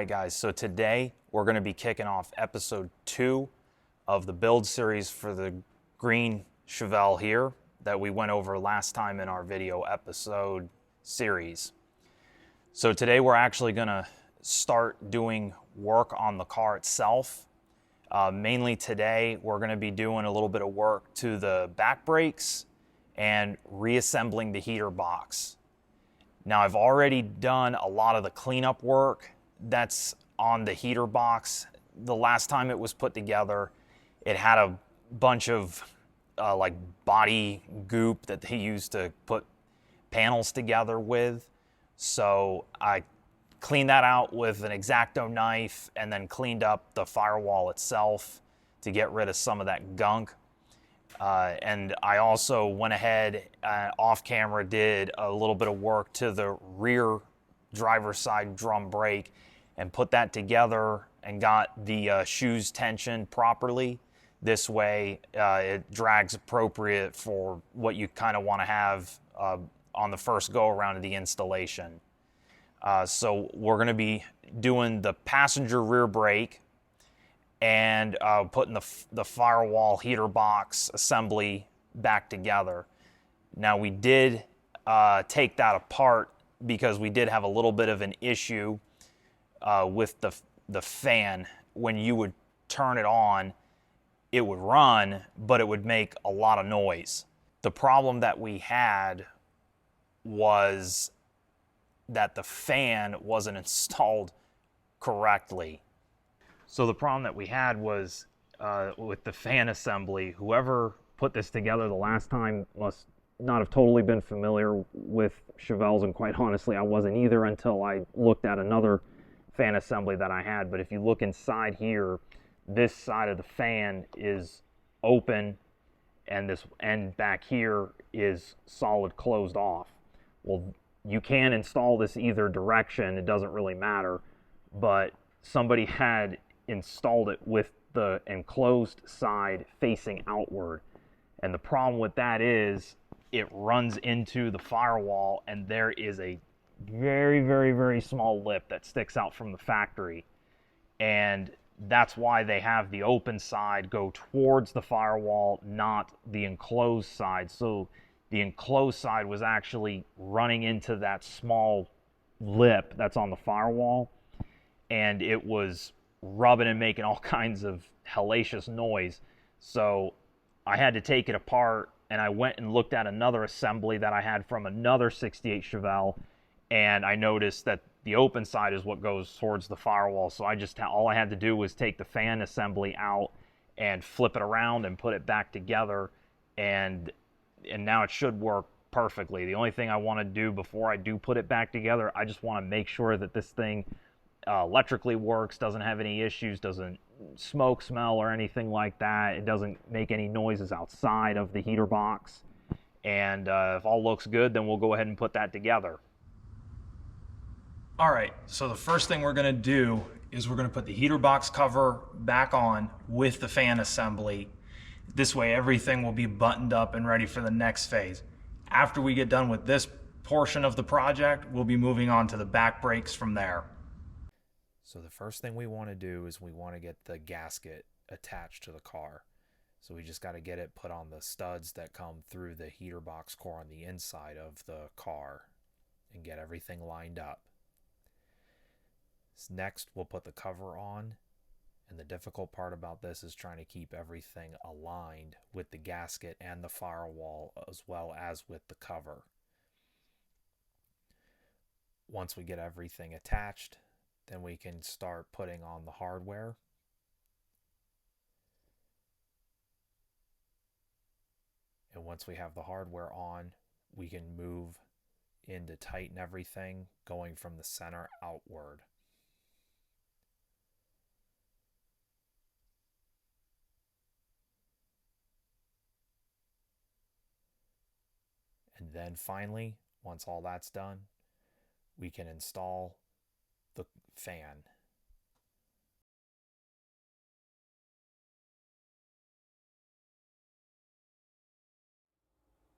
right, guys, so today we're going to be kicking off episode 2 of the build series for the green Chevelle here that we went over last time in our video episode series. So today we're actually going to start doing work on the car itself. Mainly today we're going to be doing a little bit of work to the back brakes and reassembling the heater box. Now, I've already done a lot of the cleanup work that's on the heater box. The last time it was put together, it had a bunch of like body goop that they used to put panels together with. So I cleaned that out with an X-Acto knife and then cleaned up the firewall itself to get rid of some of that gunk. And I also went ahead off camera, did a little bit of work to the rear driver's side drum brake and put that together and got the shoes tensioned properly. This way it drags appropriate for what you kind of want to have on the first go around of the installation. So we're going to be doing the passenger rear brake and putting the firewall heater box assembly back together. Now, we did take that apart because we did have a little bit of an issue with the fan. When you would turn it on, it would run, but it would make a lot of noise. The problem that we had was that the fan wasn't installed correctly. So the problem that we had was with the fan assembly. Whoever put this together the last time must not have totally been familiar with Chevelles, and quite honestly, I wasn't either until I looked at another fan assembly that I had. But if you look inside here, this side of the fan is open, and this end back here is solid closed off. Well, you can install this either direction, it doesn't really matter, but somebody had installed it with the enclosed side facing outward. And the problem with that is it runs into the firewall, and there is a very, very, very small lip that sticks out from the factory. And that's why they have the open side go towards the firewall, not the enclosed side. So the enclosed side was actually running into that small lip that's on the firewall, and it was rubbing and making all kinds of hellacious noise. So I had to take it apart, and I went and looked at another assembly that I had from another 68 Chevelle, and I noticed that the open side is what goes towards the firewall. So all I had to do was take the fan assembly out and flip it around and put it back together, and now it should work perfectly. The only thing I want to do before I do put it back together, I just want to make sure that this thing electrically works, doesn't have any issues, doesn't smoke, smell, or anything like that. It doesn't make any noises outside of the heater box. And if all looks good, then we'll go ahead and put that together. All right, so the first thing we're going to do is we're going to put the heater box cover back on with the fan assembly. This way everything will be buttoned up and ready for the next phase. After we get done with this portion of the project, we'll be moving on to the back brakes from there. So the first thing we want to do is we want to get the gasket attached to the car. So we just got to get it put on the studs that come through the heater box core on the inside of the car and get everything lined up. Next, we'll put the cover on, and the difficult part about this is trying to keep everything aligned with the gasket and the firewall as well as with the cover. Once we get everything attached, then we can start putting on the hardware. And once we have the hardware on, we can move in to tighten everything going from the center outward. And then finally, once all that's done, we can install the fan.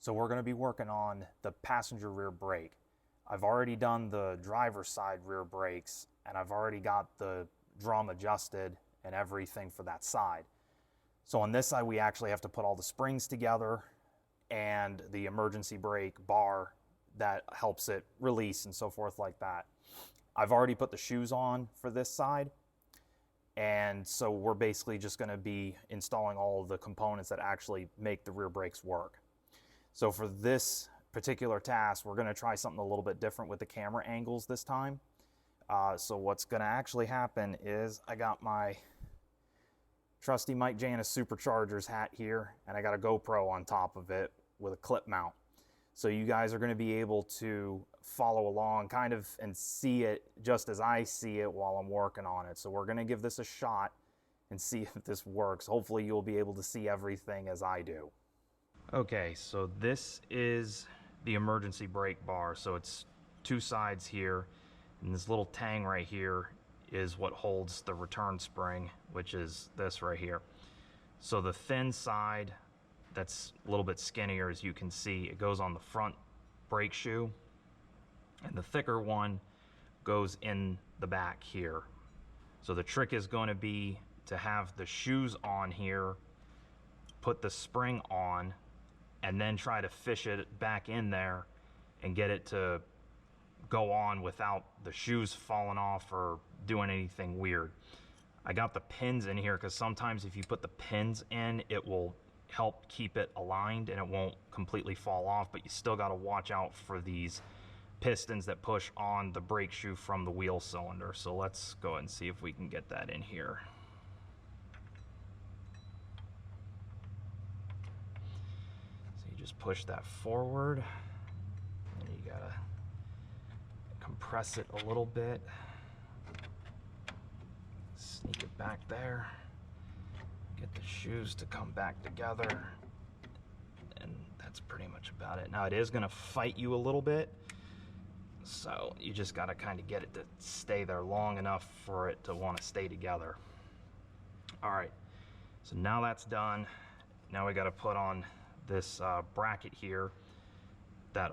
So we're going to be working on the passenger rear brake. I've already done the driver's side rear brakes, and I've already got the drum adjusted and everything for that side. So on this side, we actually have to put all the springs together and the emergency brake bar that helps it release and so forth like that. I've already put the shoes on for this side, and so we're basically just going to be installing all of the components that actually make the rear brakes work. So for this particular task, we're going to try something a little bit different with the camera angles this time. So what's going to actually happen is I got my trusty Mike Janus Superchargers hat here, and I got a GoPro on top of it with a clip mount. So you guys are going to be able to follow along kind of and see it just as I see it while I'm working on it. So we're going to give this a shot and see if this works. Hopefully you'll be able to see everything as I do. Okay, so this is the emergency brake bar. So it's two sides here, and this little tang right here is what holds the return spring, which is this right here. So the thin side that's a little bit skinnier, as you can see, it goes on the front brake shoe, and the thicker one goes in the back here. So the trick is going to be to have the shoes on here, put the spring on, and then try to fish it back in there and get it to go on without the shoes falling off or doing anything weird. I got the pins in here because sometimes if you put the pins in, it will help keep it aligned and it won't completely fall off, but you still got to watch out for these pistons that push on the brake shoe from the wheel cylinder. So let's go ahead and see if we can get that in here. So you just push that forward, and you gotta compress it a little bit, sneak it back there, get the shoes to come back together, and that's pretty much about it. Now it is going to fight you a little bit, so you just got to kind of get it to stay there long enough for it to want to stay together. All right, so now that's done. Now we got to put on this bracket here that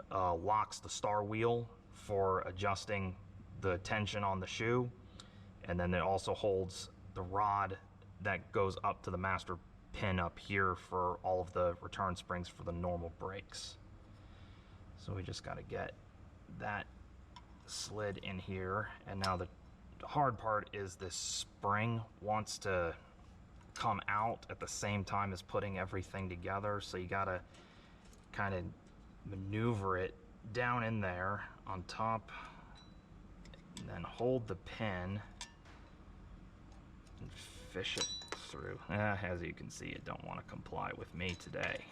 locks the star wheel for adjusting the tension on the shoe, and then it also holds the rod that goes up to the master pin up here for all of the return springs for the normal brakes. So we just got to get that slid in here, and now the hard part is this spring wants to come out at the same time as putting everything together, so you got to kind of maneuver it down in there on top and then hold the pin and fish it through. As you can see, it don't want to comply with me today.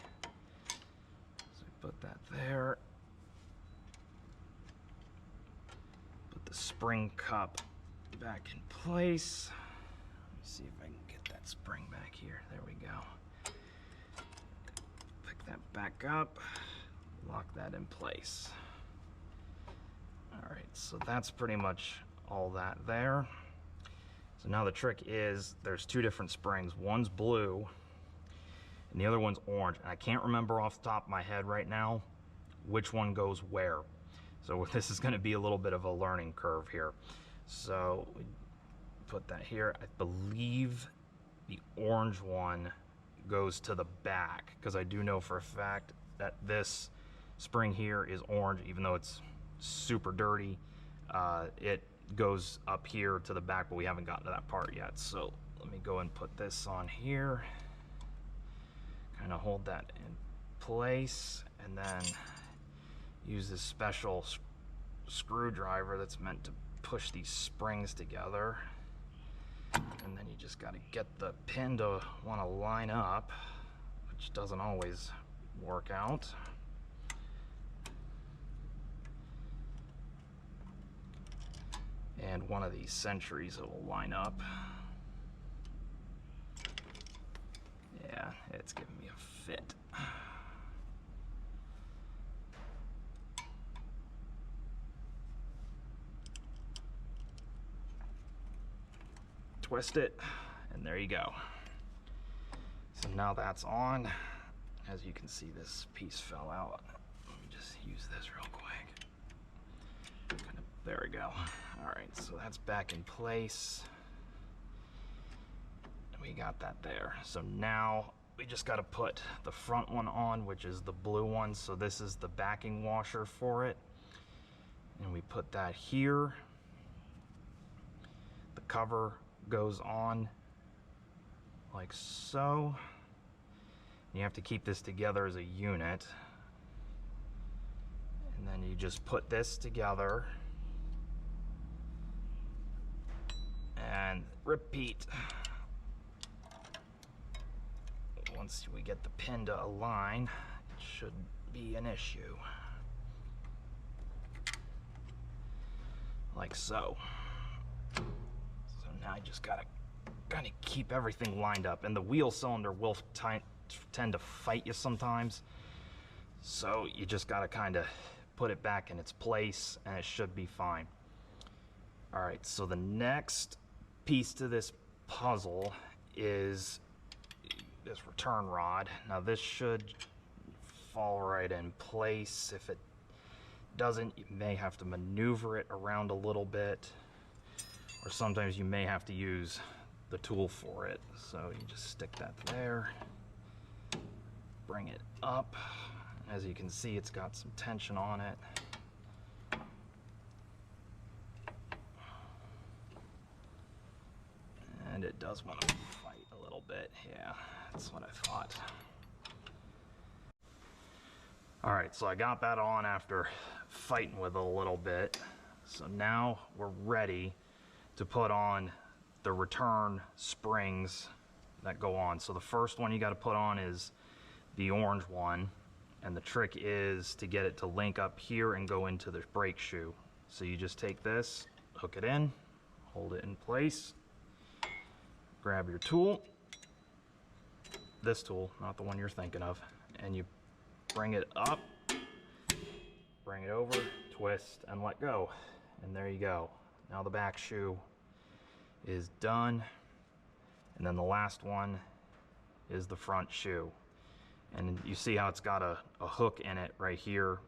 So put that there. Put the spring cup back in place. Let me see if I can get that spring back here. There we go. Pick that back up. Lock that in place. All right, so that's pretty much all that there. So now the trick is there's two different springs. One's blue and the other one's orange. And I can't remember off the top of my head right now which one goes where. So this is going to be a little bit of a learning curve here. So we put that here. I believe the orange one goes to the back, because I do know for a fact that this spring here is orange, even though it's super dirty. It goes up here to the back, but we haven't gotten to that part yet. So let me go and put this on here, kind of hold that in place, and then use this special screwdriver that's meant to push these springs together. And then you just got to get the pin to want to line up, which doesn't always work out. And one of these centuries will line up. Yeah, it's giving me a fit. Twist it, and there you go. So now that's on. As you can see, this piece fell out. Let me just use this real quick. Kind of There we go. All right, so that's back in place. We got that there. So now we just got to put the front one on, which is the blue one. So this is the backing washer for it. And we put that here. The cover goes on like so. You have to keep this together as a unit. And then you just put this together and repeat. Once we get the pin to align, it should be an issue. Like so. So now I just gotta kind of keep everything lined up, and the wheel cylinder will tend to fight you sometimes. So you just gotta kind of put it back in its place and it should be fine. All right, so the next piece to this puzzle is this return rod. Now this should fall right in place. If it doesn't, you may have to maneuver it around a little bit, or sometimes you may have to use the tool for it. So you just stick that there, bring it up. As you can see, it's got some tension on it. And it does want to fight a little bit. Yeah, that's what I thought. All right, so I got that on after fighting with it a little bit. So now we're ready to put on the return springs that go on. So the first one you got to put on is the orange one. And the trick is to get it to link up here and go into the brake shoe. So you just take this, hook it in, hold it in place, grab your tool, this tool, not the one you're thinking of, and you bring it up, bring it over, twist, and let go. And there you go. Now the back shoe is done. And then the last one is the front shoe. And you see how it's got a hook in it right here.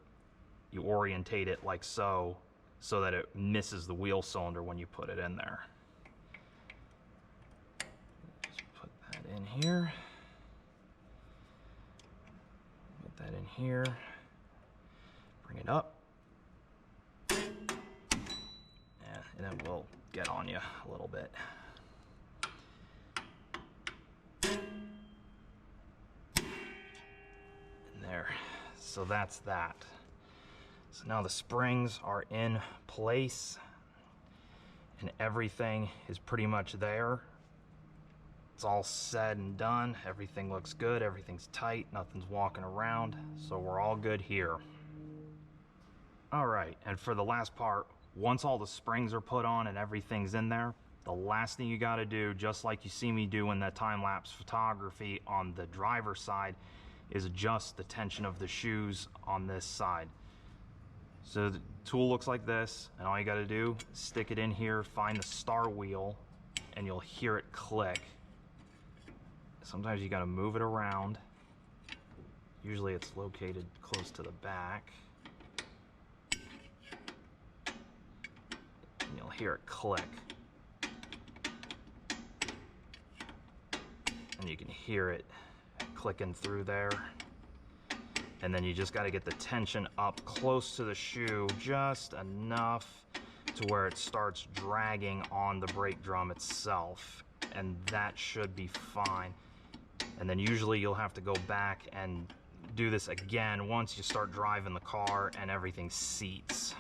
You orientate it like so, so that it misses the wheel cylinder when you put it in there. Just put that in here. Put that in here. Bring it up. Yeah, and it will get on you a little bit. There, so that's that. So now the springs are in place and everything is pretty much there. It's all said and done. Everything looks good, everything's tight, nothing's walking around, so we're all good here. All right, and for the last part, once all the springs are put on and everything's in there, the last thing you got to do, just like you see me do in that time-lapse photography on the driver's side, is adjust the tension of the shoes on this side. So the tool looks like this, and all you got to do is stick it in here, find the star wheel, and you'll hear it click. Sometimes you got to move it around. Usually it's located close to the back. And you'll hear it click. And you can hear it clicking through there. And then you just got to get the tension up close to the shoe, just enough to where it starts dragging on the brake drum itself, and that should be fine. And then usually you'll have to go back and do this again once you start driving the car and everything seats.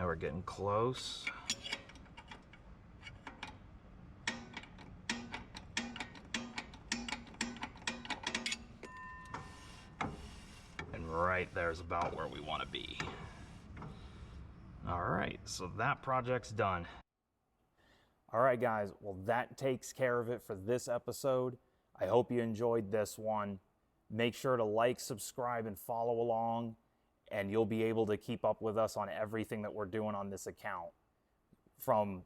We're getting close. And right there's about where we want to be. All right, so that project's done. All right, guys, well, that takes care of it for this episode. I hope you enjoyed this one. Make sure to like, subscribe, and follow along. and you'll be able to keep up with us on everything that we're doing on this account. From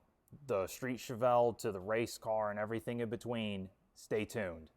the street Chevelle to the race car and everything in between, stay tuned.